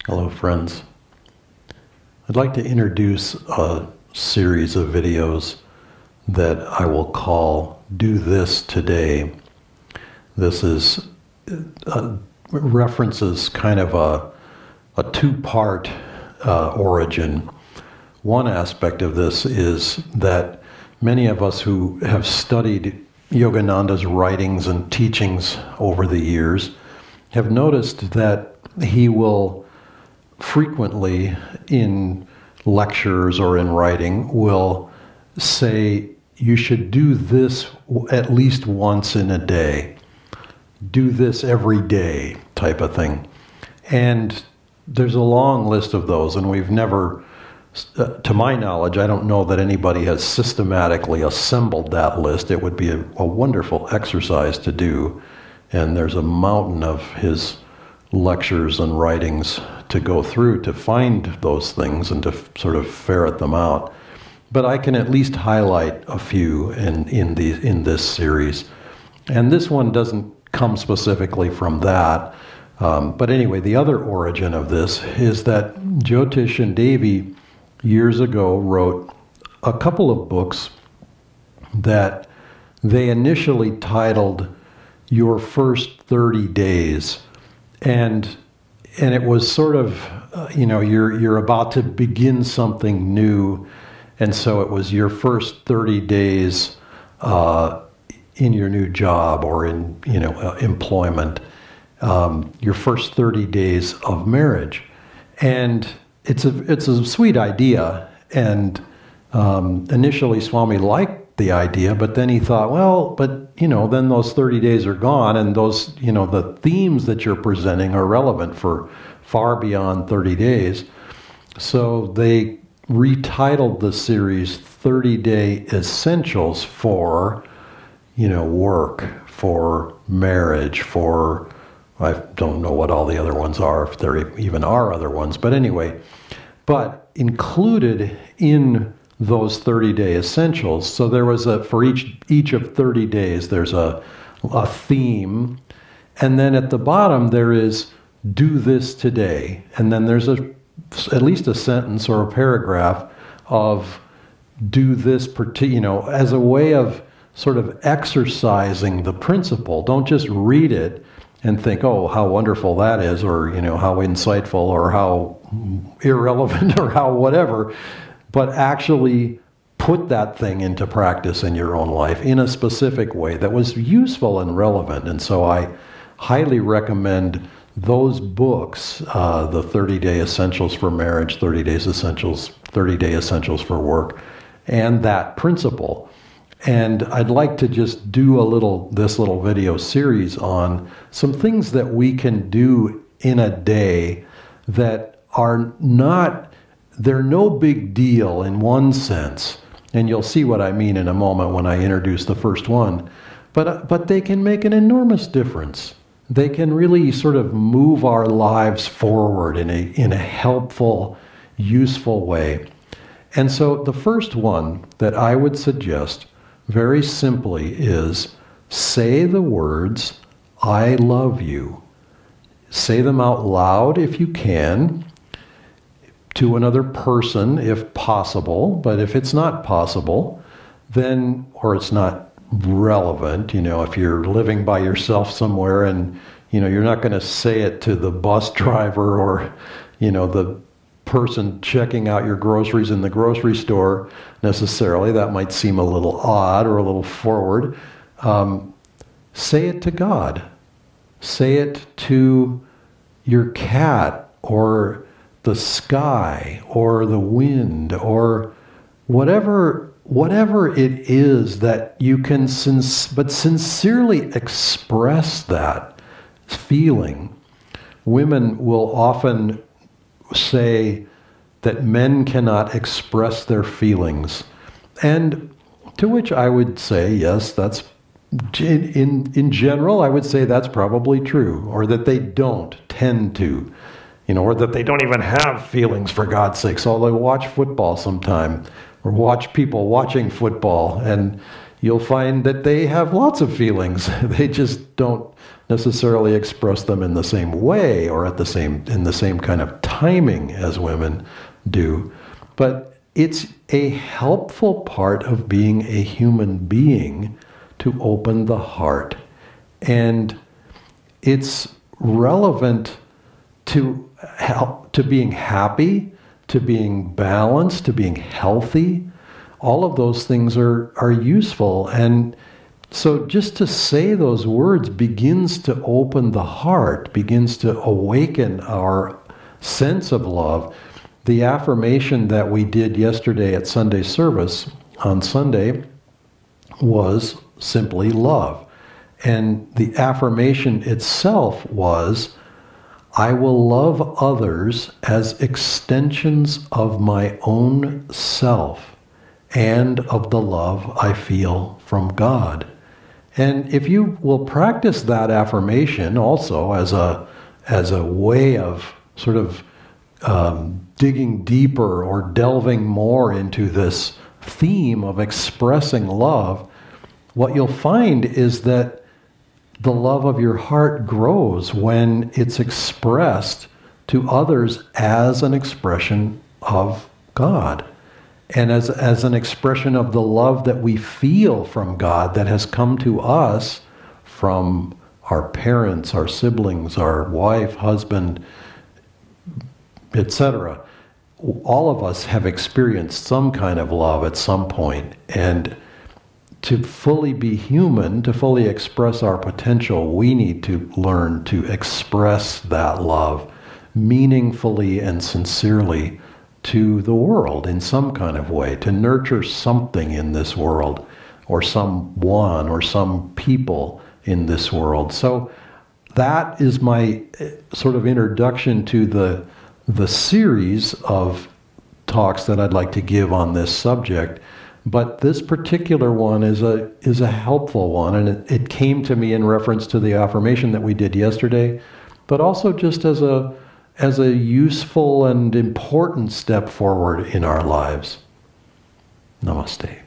Hello, friends. I'd like to introduce a series of videos that I will call Do This Today. This is references kind of a two-part origin. One aspect of this is that many of us who have studied Yogananda's writings and teachings over the years have noticed that he will frequently in lectures or in writing will say you should do this at least once in a day, do this every day type of thing. And there's a long list of those, and we've never, to my knowledge, I don't know that anybody has systematically assembled that list. It would be a wonderful exercise to do, and there's a mountain of his lectures and writings to go through to find those things and to sort of ferret them out. But I can at least highlight a few in this series. And this one doesn't come specifically from that. But anyway, the other origin of this is that Jyotish and Devi years ago wrote a couple of books that they initially titled Your First 30 Days. And it was sort of, you're about to begin something new. And so it was your first 30 days in your new job or in, employment, your first 30 days of marriage. And it's a sweet idea. And initially Swami liked the idea, but then he thought, well, but then those 30 days are gone, and those, the themes that you're presenting are relevant for far beyond 30 days. So they retitled the series 30-Day Essentials for, work, for marriage, for, I don't know what all the other ones are, if there even are other ones, but anyway, but included in those 30-day essentials. So there was for each of 30 days, there's a theme. And then at the bottom, there is do this today. And then there's at least a sentence or a paragraph of do this, as a way of sort of exercising the principle. Don't just read it and think, oh, how wonderful that is, or, how insightful, or how irrelevant, or how whatever. But actually put that thing into practice in your own life in a specific way that was useful and relevant. And so I highly recommend those books, the 30-Day Essentials for Marriage, 30-Day Essentials for Work, and that principle. And I'd like to just do this little video series on some things that we can do in a day that are not, they're no big deal in one sense, and you'll see what I mean in a moment when I introduce the first one, but they can make an enormous difference. They can really sort of move our lives forward in a helpful, useful way. And so the first one that I would suggest very simply is say the words, I love you. Say them out loud if you can, to another person if possible, but if it's not possible, then, or it's not relevant, if you're living by yourself somewhere and, you're not going to say it to the bus driver or, the person checking out your groceries in the grocery store necessarily. That might seem a little odd or a little forward. Say it to God. Say it to your cat or the sky or the wind or whatever it is that you can but sincerely express that feeling. Women will often say that men cannot express their feelings, and to which I would say, yes, that's in general, I would say that's probably true, or that they don't tend to. Or that they don't even have feelings, for God's sake. So they'll watch football sometime, or watch people watching football, and, you'll find that they have lots of feelings. They just don't necessarily express them in the same way or in the same kind of timing as women do. But it's a helpful part of being a human being to open the heart. And it's relevant to being happy, to being balanced, to being healthy. All of those things are useful. And so just to say those words begins to open the heart, begins to awaken our sense of love. The affirmation that we did yesterday at Sunday service on Sunday was simply love. And the affirmation itself was, I will love others as extensions of my own self and of the love I feel from God. And if you will practice that affirmation also as a way of sort of digging deeper or delving more into this theme of expressing love, what you'll find is that the love of your heart grows when it's expressed to others as an expression of God. And as an expression of the love that we feel from God that has come to us from our parents, our siblings, our wife, husband, etc. All of us have experienced some kind of love at some point. And to fully be human, to fully express our potential, we need to learn to express that love meaningfully and sincerely to the world in some kind of way, to nurture something in this world, or someone, or some people in this world. So that is my sort of introduction to the series of talks that I'd like to give on this subject. But this particular one is a helpful one, and it came to me in reference to the affirmation that we did yesterday, but also just as a useful and important step forward in our lives. Namaste.